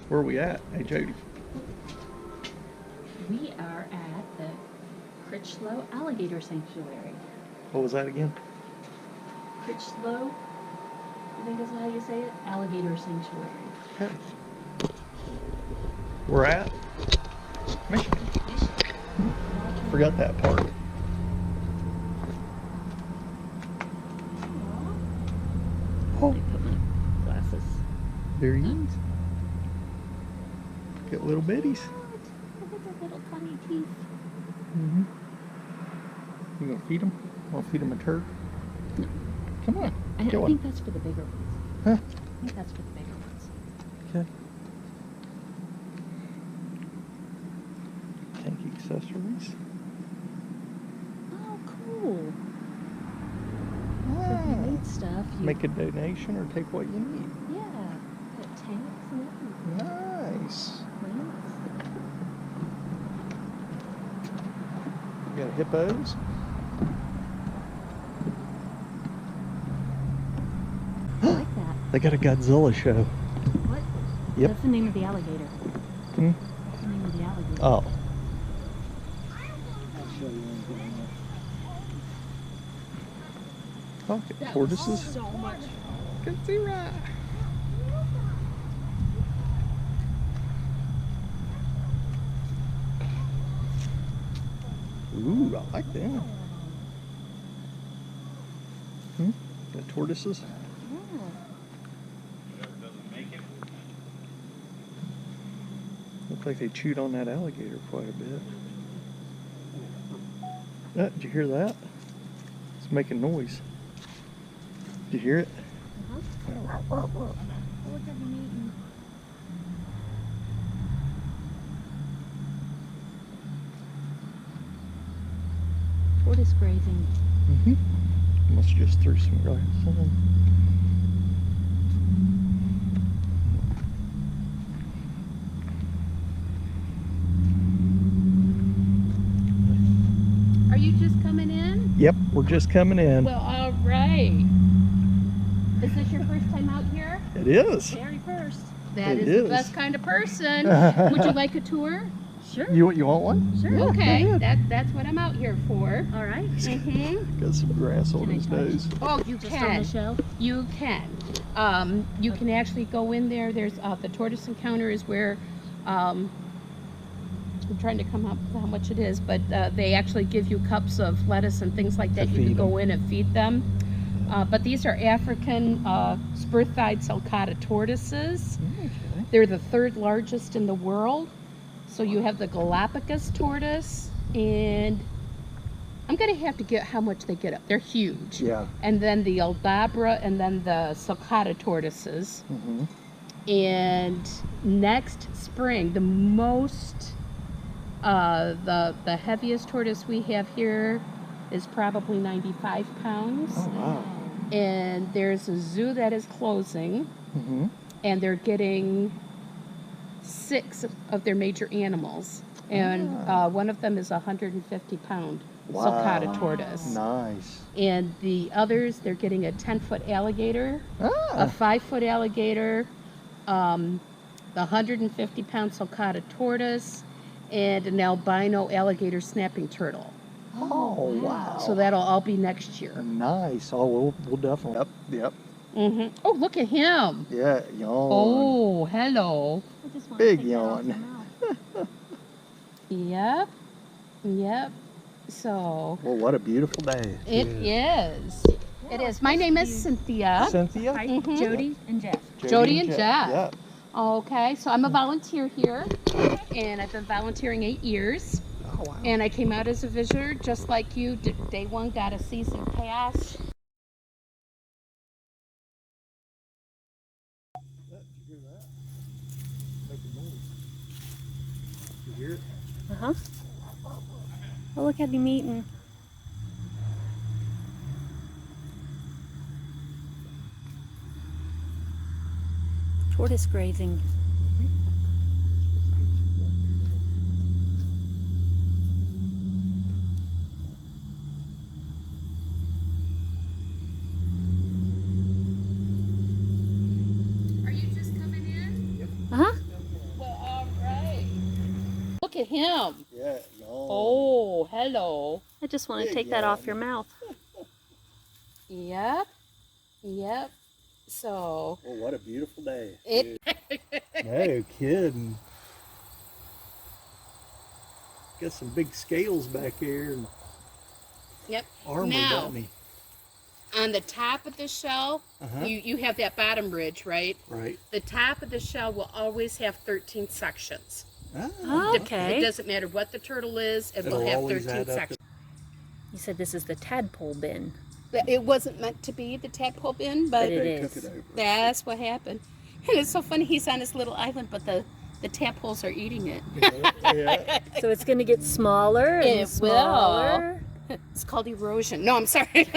Where are we at? Hey, Jody. We are at the Critchlow Alligator Sanctuary. What was that again? Critchlow, I think is how you say it? Alligator Sanctuary. Okay. We're at Michigan. Forgot that part. Oh. I put my glasses. There you go. Get little bitties. Look at their little tiny teeth. Mm-hmm. You gonna feed them? Want to feed them a turd? No. Come on. I think that's for the bigger ones. Huh? I think that's for the bigger ones. Okay. Tank accessories. Oh, cool. So if Ah. you need stuff, you Make a donation or take what you need. yeah, got tanks and everything. Nice. Planes. You got hippos. I like that. They got a Godzilla show. What? Yep. That's the name of the alligator. Hmm? That's the name of the alligator. Oh. Okay, tortoises. So much. Good see right. Ooh, I like them. Hmm? The tortoises. Look like they chewed on that alligator quite a bit. Did you hear that? It's making noise. Did you hear it? Look at them eating. Tortoise grazing. Mm-hmm. Must just threw some grass on. Are you just coming in? Yep, we're just coming in. Well, all right. Is this your first time out here? It is. Very first. That It is the is. best kind of person. Would you like a tour? Sure. You want one? Sure. Yeah, Okay. go ahead. That's what I'm out here for. All right. Mm-hmm. Got some grass on Can I his touch? nose. Oh, you Just can. on the shelf? You can. You can actually go in there. There's the tortoise encounter is where I'm trying to come up with how much it is, but they actually give you cups of lettuce and things like that. To You can feed go in and feed them. But these are African spur-thighed sulcata tortoises. Okay. They're the third largest in the world. So you have the Galapagos tortoise, and I'm going to have to get how much they get up. They're huge. Yeah. And then the Aldabra, and then the sulcata tortoises. Mm-hmm. And next spring, the most, the heaviest tortoise we have here is probably 95 pounds. Oh, wow. And there's a zoo that is closing, Mm-hmm. and they're getting 6 of their major animals. And one of them is a 150-pound Wow. sulcata tortoise. Nice. And the others, they're getting a 10-foot alligator, a Ah. 5-foot alligator, the 150-pound sulcata tortoise, and an albino alligator snapping turtle. Oh, wow. So that'll all be next year. Nice. Oh, we'll definitely. Yep. Mm-hmm. Oh, look at him. Yeah, yawn. Oh, hello. I just want Big to take that off yawn. your mouth. Yep. Yep. So Well, what a beautiful day. it is. It is. My name is Cynthia. Cynthia? Hi, Mhm. Jody and Jeff. Jody and Jeff. Yeah. Okay, so I'm a volunteer here, and I've been volunteering 8 years. Oh, wow. And I came out as a visitor, just like you. Day one, got a season pass. Did you hear that? Making noise. Did you hear it? Uh-huh. Oh, look at him eating. Tortoise grazing. Are you just coming in? Uh-huh. to him. Yeah. Oh, hello. I just want to take that off your mouth. Yep. Yep. So. Oh, what a beautiful day. No kidding. Got some big scales back here and Yep. armor Now, got me. on the top of the shell, you have that bottom ridge, right? Right. The top of the shell will always have 13 sections. Oh, okay. It doesn't matter what the turtle is, it will have 13 sections. You said this is the tadpole bin. It wasn't meant to be the tadpole bin, but it They is. took it over. that's what happened. And it's so funny, he's on this little island, but the tadpoles are eating it. Yeah. So it's going to get smaller and It smaller. It's called erosion. No, I'm sorry.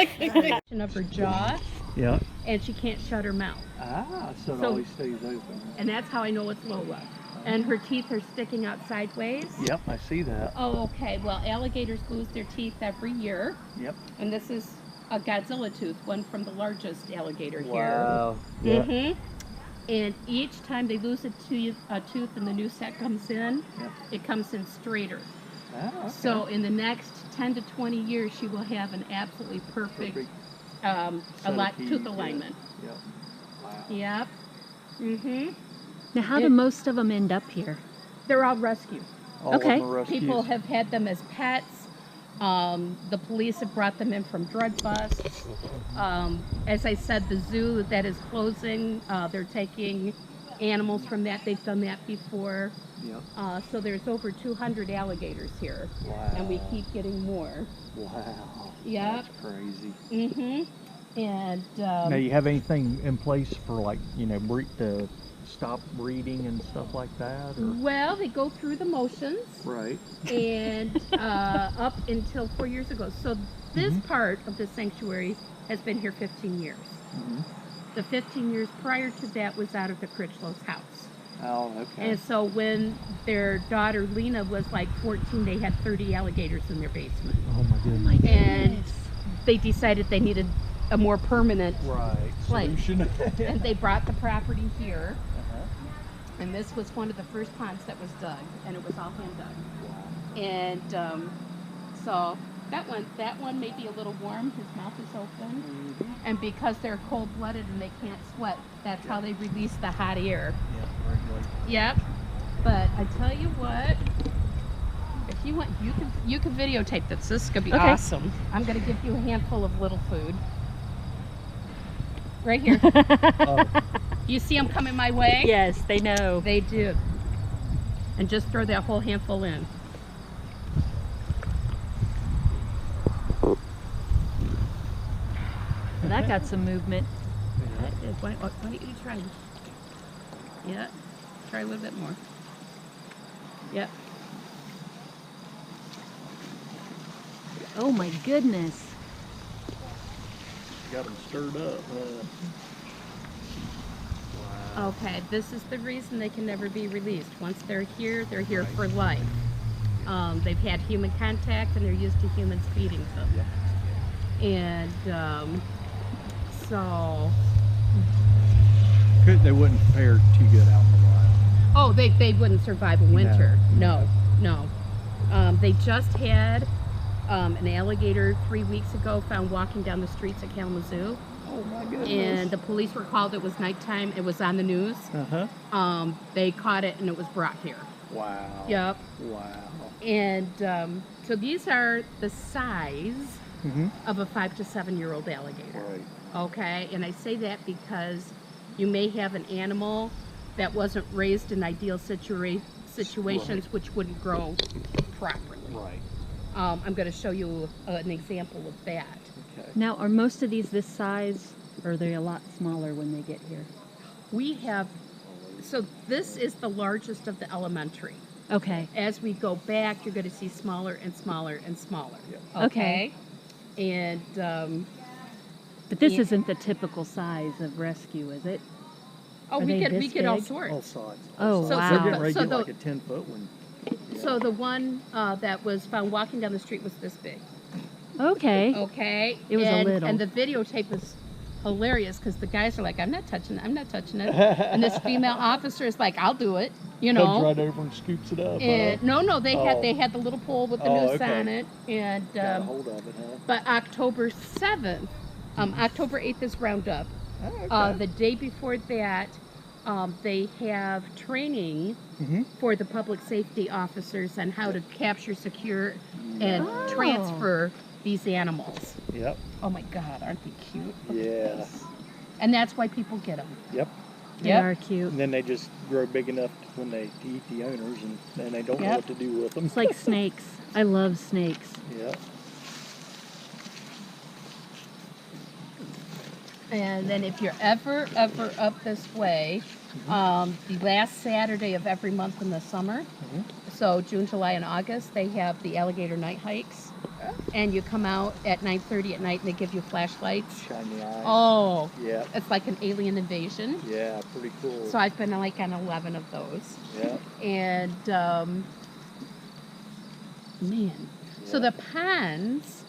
Of her jaw, Yeah. and she can't shut her mouth. Ah, so it So- always stays open. And that's how I know it's Lola. And her teeth are sticking out sideways. Yep, I see that. Oh, okay. Well, alligators lose their teeth every year. Yep. And this is a Godzilla tooth, one from the largest alligator Wow. here. Yeah. And each time they lose a tooth and the new set comes in, Yep. it comes in straighter. Ah, okay. So in the next 10 to 20 years, she will have an absolutely perfect Set of teeth, tooth yeah. alignment. Yep. Wow. Yep. Mm-hmm. Now, how do most of them end up here? They're all rescued. All of Okay. them are rescues. People have had them as pets. The police have brought them in from drug busts. As I said, the zoo that is closing, they're taking animals from that. They've done that before. Yep. So there's over 200 alligators here. Wow. And we keep getting more. Wow. Yep. That's crazy. Mm-hmm. And Now, you have anything in place for, like, to stop breeding and stuff like that? Or? well, they go through the motions. Right. And up until 4 years ago. So this part of the sanctuary has been here 15 years. Mm-hmm. The 15 years prior to that was out of the Critchlow's house. Oh, okay. And so when their daughter Lena was like 14, they had 30 alligators in their basement. Oh, my goodness. And they decided they needed a more permanent Right. place. Solution. And they brought the property here. Uh-huh. And this was one of the first ponds that was dug, and it was all hand dug. Wow. And so that one may be a little warm. His mouth is open. Mm-hmm. And because they're cold-blooded and they can't sweat, that's how they release the hot air. Yeah, regulate. Yep. But I tell you what, if you want, you can videotape this. This is gonna be Okay. awesome. I'm gonna give you a handful of little food. Right here. Oh, You see them coming my way? Yes, they know. They do. And just throw that whole handful in. Well, that got some movement. That is- Why don't you try? Yeah. Try a little bit more. Yep. Oh my goodness. got them stirred up. Wow. Okay, this is the reason they can never be released. Once they're here for life. They've had human contact and they're used to humans feeding them. Yeah. And so, They wouldn't fare too good out in the wild. oh, they wouldn't survive a winter. No. They just had an alligator 3 weeks ago found walking down the streets at Kalamazoo. Oh my goodness. And the police were called. It was nighttime. It was on the news. Uh-huh. They caught it and it was brought here. Wow. Yep. Wow. And so these are the size Mm-hmm. of a 5 to 7 year old alligator. Right. Okay, and I say that because you may have an animal that wasn't raised in ideal situations, Right. which wouldn't grow properly. Right. I'm going to show you an example of that. Okay. Now, are most of these this size, or are they a lot smaller when they get here? We have, so this is the largest of the elementary. Okay. As we go back, you're going to see smaller and smaller and smaller. Yeah. Okay. And But this Yeah. isn't the typical size of rescue, is it? oh, Are we they get this all big? sorts. All sides. Oh, All sides. wow. They're getting ready to So get the- like a 10-foot one. Yeah. So the one that was found walking down the street was this big. Okay. Okay. It was a and, little. And the videotape hilarious because the guys are like, I'm not touching it. And this female officer is like, I'll do it, you know. Comes right over and scoops it up. And, no, they Oh. had the little pole with the Oh, noose okay. on it. And Got a hold of it, huh? but October 7th, October 8th is Roundup. Oh, okay. The day before that, they have training Mm-hmm. for the public safety officers on how to capture, secure, and Oh. transfer these animals. Yep. Oh my God, aren't they cute? Look at Yeah. this. And that's why people get them. Yep. They Yep. are cute. And then they just grow big enough when they to eat the owners, and then they don't know Yep. what to do with them. It's like snakes. I love snakes. Yep. And then if you're ever up this way, the last Saturday of every month in the summer, so June, July, and August, they have the Alligator night hikes. And you come out at 9:30 at night and they give you flashlights. Shiny eyes. Oh, Yeah. it's like an alien invasion. Yeah. Pretty cool. So I've been like on 11 of those. Yeah. And, man. So Yeah. the ponds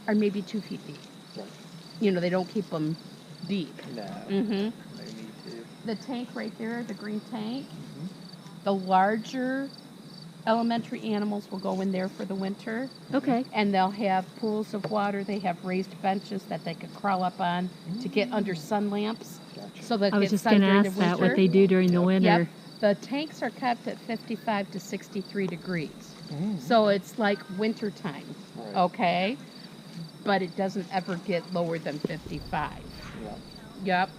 are maybe 2 feet deep. Right. You know, they don't keep them deep. No. Mm-hmm. They need to. The tank right there, the green tank, the larger elementary animals will go in there for the winter, Okay. and they'll have pools of water. They have raised benches that they could crawl up on to get under sun lamps, Gotcha. so they'll I was get just sun going to during ask the that, winter. what they do during the Yep. winter. Yep. The tanks are kept at 55 to 63 degrees, Mhm. so it's like winter time, Right. okay? But it doesn't ever get lower than 55. Yeah. Yep.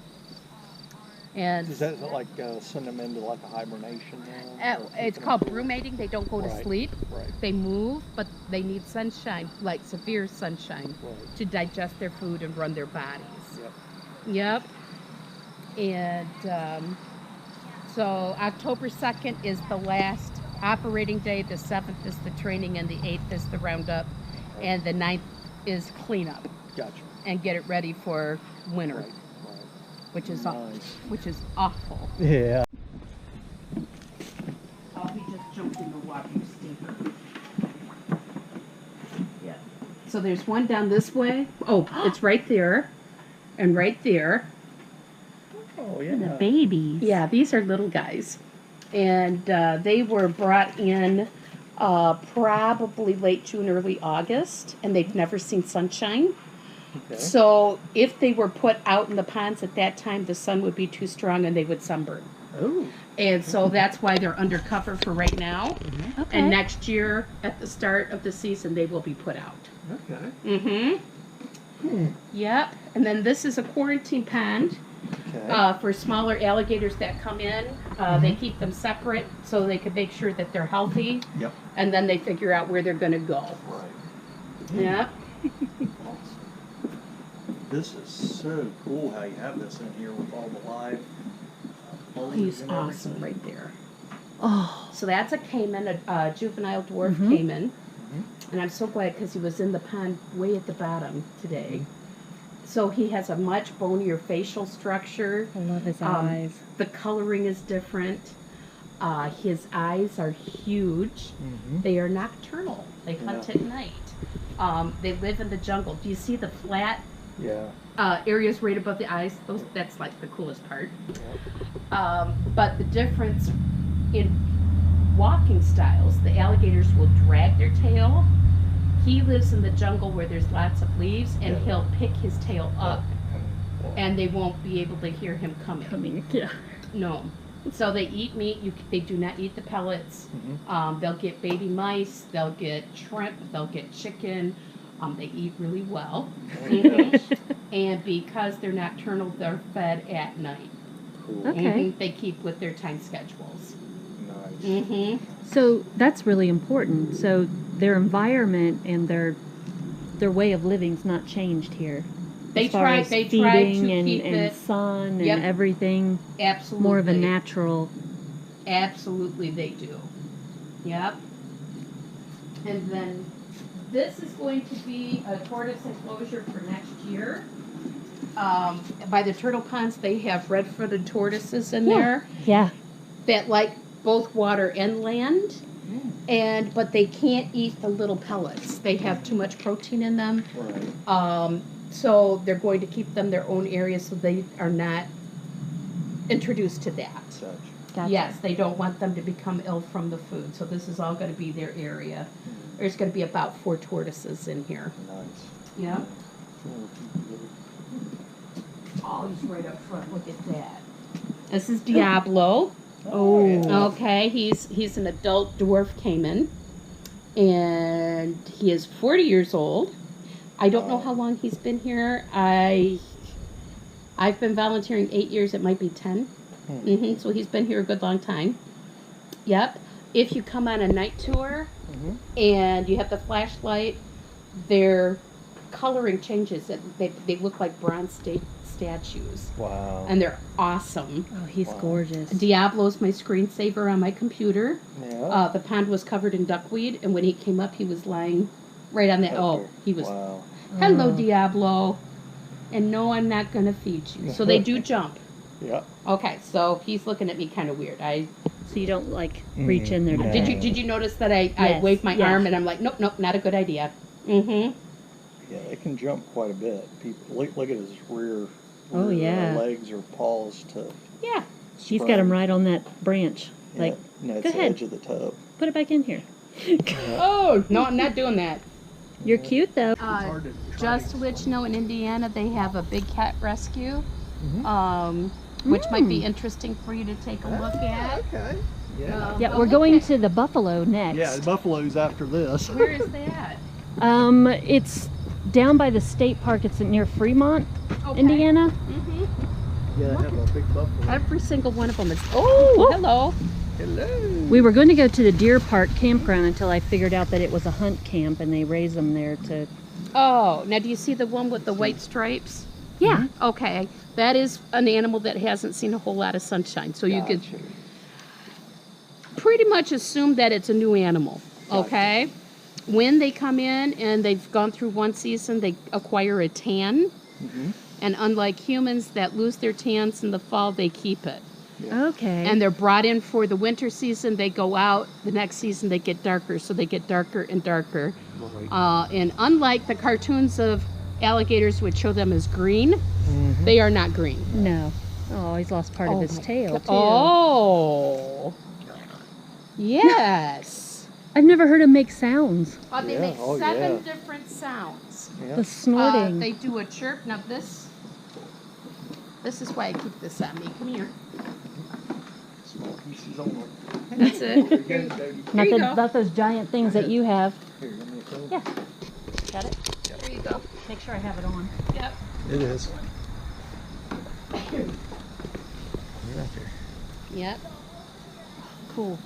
And Does that like send them into like a hibernation now? Or it's keep called them- brumating. They don't go to Right. sleep. Right. They move, but they need sunshine, like severe sunshine, Right. to digest their food and run their bodies. Yep. Yep. And so October 2nd is the last operating day. The 7th is the training, and the 8th is the roundup, and the 9th is cleanup Gotcha. and get it ready for winter, Right. Right. which is Nice. which is awful. Yeah. Oh, he just jumped in the water, you stinker. Yeah. So there's one down this way. Oh, it's right there, and right there. Oh The yeah. babies. Yeah, these are little guys, and they were brought in probably late June, early August, and they've never seen sunshine. Okay. So if they were put out in the ponds at that time, the sun would be too strong and they would sunburn. Oh. And so that's why they're undercover for right now. Okay. And next year, at the start of the season, they will be put out. Okay. Mm-hmm. Yep. And then this is a quarantine pond Okay. for smaller alligators that come in. They keep them separate so they can make sure that they're healthy. Yep. And then they figure out where they're going to go. Right. Yep. Awesome. This is so cool how you have this in here with all the live. Bullies He's and awesome everything. right there. Oh. So that's a caiman, a juvenile dwarf Mhm. caiman. And I'm so glad because he was in the pond way at the bottom today. So he has a much bonier facial structure. I love his Um, eyes. The coloring is different. His eyes are huge. Mhm. They are nocturnal. They hunt Yeah. at night. They live in the jungle. Do you see the flat Yeah. areas right above the eyes? That's like the coolest part. Yep. But the difference in walking styles, the alligators will drag their tail. He lives in the jungle where there's lots of leaves, and Yeah. he'll pick his tail up, Yeah. and they won't be able to hear him coming. Yeah. No. So they eat meat. They do not eat the pellets. Mhm. They'll get baby mice. They'll get shrimp. They'll get chicken. They eat really well. Very nice. And because they're nocturnal, they're fed at night. Cool. Okay. They keep with their time schedules. Nice. Mm-hmm. So that's really important. So their environment and their way of living's not changed here. They as far try. as They feeding try to and, keep and it sun and Yep. everything absolutely more of a natural. Absolutely, they do. Yep. And then this is going to be a tortoise enclosure for next year. By the turtle ponds, they have red-footed tortoises in Yeah. there Yeah. that like both water and land. But they can't eat the little pellets. They have too much protein in them. Right. So they're going to keep them their own area so they are not introduced to that. Gotcha. Gotcha. Yes, they don't want them to become ill from the food. So this is all going to be their area. There's going to be about 4 tortoises in here. Nice. Yeah. Cool. Oh, he's right up front. Look at that. This is Diablo. Oh. yeah. Okay, he's an adult dwarf caiman, and he is 40 years old. I don't know how long he's been here. I've been volunteering 8 years. It might be 10. So he's been here a good long time. Yep. If you come on a night tour and you have the flashlight, their coloring changes. They look like bronze statues, Wow. and they're awesome. Oh, he's Wow. gorgeous. Diablo's my screensaver on my computer. Yeah. The pond was covered in duckweed, and when he came up, he was lying right on that. Oh, he was. Wow. Hello, Oh. Diablo. And no, I'm not going to feed you. So they do jump. Yeah. Okay, so he's looking at me kind of weird. So you don't like reach in there to No. Did you notice that I Yes, waved my yeah. arm and I'm like, nope, not a good idea. Mm-hmm. Yeah, they can jump quite a bit. People look at his rear. Oh, yeah. Legs or paws to. Yeah. He's got him right on that branch. Like, no, it's go the ahead. edge of the tub. put it back in here. Oh, no, I'm not doing that. You're cute though. Just to let you know, in Indiana, they have a big cat rescue, Mhm. which might be interesting for you to take a look at. Okay. Yeah. Yeah, Go we're look going at- to the buffalo next. Yeah, the buffaloes after this. Where is that? It's down by the state park. It's near Fremont, Okay. Indiana. Mm-hmm. Yeah, they have a big buffalo. Every single one of them is. Oh, hello. Hello. We were going to go to the deer park campground until I figured out that it was a hunt camp and they raise them there to. Oh, now do you see the one with the white stripes? Yeah. Okay, that is an animal that hasn't seen a whole lot of sunshine, so you could Gotcha. pretty much assume that it's a new animal. Gotcha. Okay, when they come in and they've gone through one season, they acquire a tan, Mhm. and unlike humans that lose their tans in the fall, they keep it. Okay. And they're brought in for the winter season. They go out. The next season, they get darker, so they get darker and darker. Right. And unlike the cartoons of alligators, which show them as green, Mhm. they are not green. no. Oh, he's lost part of his my tail God. too. Oh, yes. I've never heard him make sounds. They Yeah, make oh, 7 yeah. different sounds. Yeah. The snorting. They do a chirp. Now this is why I keep this on me. Come here. Small pieces on That's it. There you go, Dodie. There you go. Not those giant things that you have. Here, let me film. Yeah. Got it? There you go. Make sure I have it on. Yep. It is. You're right there. Yep. Cool.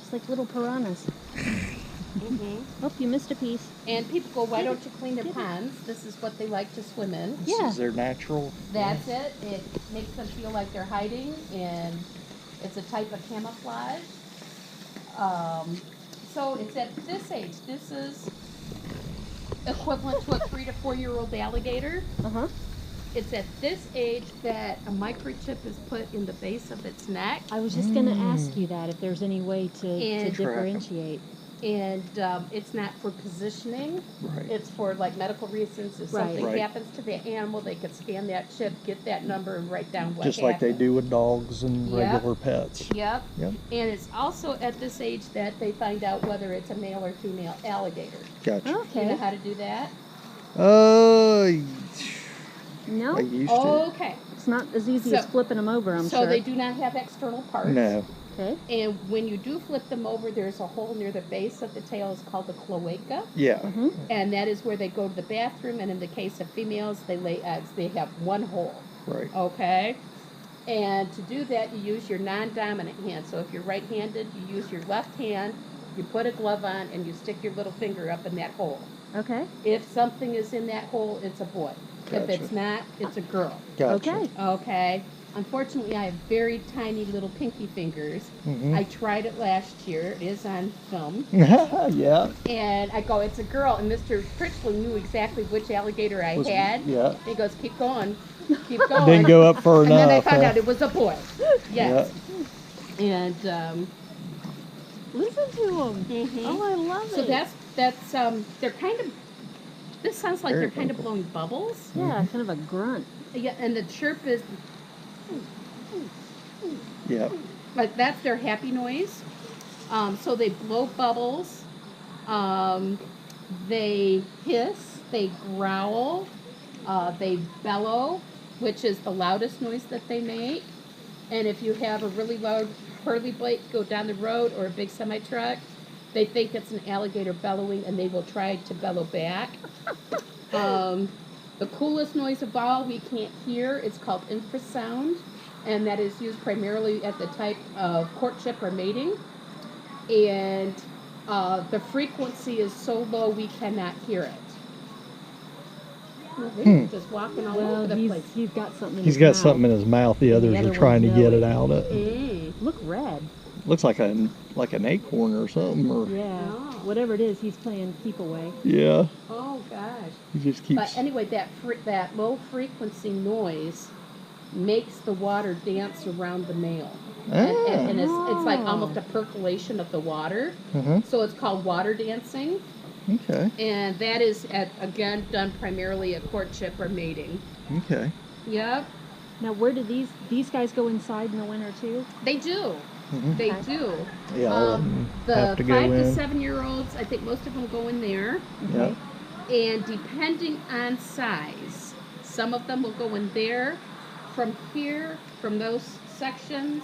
Just like little piranhas. Oh, you missed a piece. And people go, why don't you clean their ponds? This is what they like to swim in. This Yeah. is their natural. That's it. It makes them feel like they're hiding, and it's a type of camouflage. So it's at this age. This is equivalent to a 3 to 4 year old alligator. Uh-huh. It's at this age that a microchip is put in the base of its neck, I was just going to ask you that, if there's any way to And- differentiate. and it's not for positioning. Right. It's for like medical reasons. If Right. something Right. happens to the animal, they could scan that chip, get that number, and write down what Just like they happened. do with dogs and Yep. regular pets. Yep. Yep. And it's also at this age that they find out whether it's a male or female alligator. Gotcha. Do you know Okay. how to do that? No, I used to. Okay. it's not as easy So- as flipping them over, I'm so sure. they do not have external parts. No. Okay. And when you do flip them over, there's a hole near the base of the tail. It's called the cloaca. Yeah. Mm-hmm. And that is where they go to the bathroom. And in the case of females, they lay eggs. They have one hole. Right. Okay? And to do that, you use your non-dominant hand. So if you're right-handed, you use your left hand, you put a glove on, and you stick your little finger up in that hole. Okay. If something is in that hole, it's a boy. If Gotcha. it's not, it's a girl. Gotcha. Okay. Okay? Unfortunately, I have very tiny little pinky fingers. Mhm. I tried it last year. It is on film. Yeah. And I go, it's a girl. And Mr. Critchlow knew exactly which alligator I Was- had. yeah. He goes, keep going. Keep going. Didn't go up far And enough. then I found huh? out it was a boy. Yes. And Listen to them. Mhm. Oh, I love So it. that's they're kind of. This sounds like Very they're kind of vocal. blowing bubbles. Yeah, kind of a grunt. Yeah, and the chirp is Yep. like that's their happy noise. So they blow bubbles. They hiss. They growl. They bellow, which is the loudest noise that they make. And if you have a really loud curly blade go down the road or a big semi truck, they think it's an alligator bellowing, and they will try to bellow back. The coolest noise of all we can't hear is called infrasound, and that is used primarily at the type of courtship or mating. And the frequency is so low we cannot hear it. They're just walking all over Well, the place. he's got something in He's his got mouth. something in his mouth. The others other are trying to one's get it yelling. out. Look red. Looks like an acorn or something. Or Yeah. Oh. Whatever it is, he's playing keep away. yeah, Oh gosh. he just keeps. But anyway, that low frequency noise makes the water dance around the male. And it's like almost a percolation of the water. Uh-huh. So it's called water dancing. Okay. And that is, again, done primarily at courtship or mating. Okay. Yep, Now, where do these guys go inside in the winter too? they do. Mhm. They Okay. do. Yeah, all of them The have to go 5 to in. 7-year-olds, I think most of them go in there. Yep. And depending on size, some of them will go in there. From here, from those sections,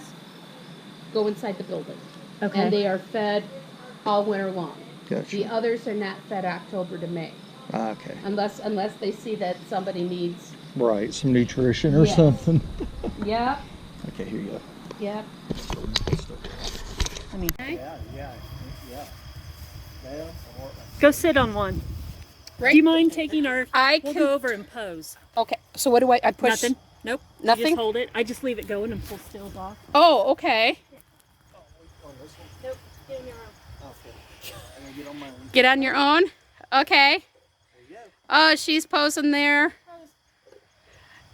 go inside the building. Okay. And they are fed all winter long. Gotcha. The others are not fed October to May, Okay. unless they see that somebody needs. Right. Some nutrition or Yes. something. Yep, Okay. Here you go. yep. Go sit on one. Right. Do you mind taking our? I We'll can. go over and pose. Okay. So what do I push? Nothing. Nope. You Nothing? just hold it. I just leave it going and pull stills off. Oh, okay. Nope. Get in your own. Get on your own. Okay. Oh, she's posing there.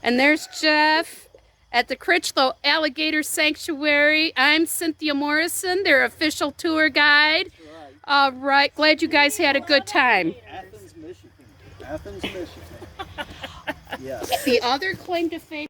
And there's Jeff at the Critchlow Alligator Sanctuary. I'm Cynthia Morrison, their official tour guide. All right. Glad you guys had a good time. Athens, Michigan. Athens, Michigan. Yes. The other claim to fame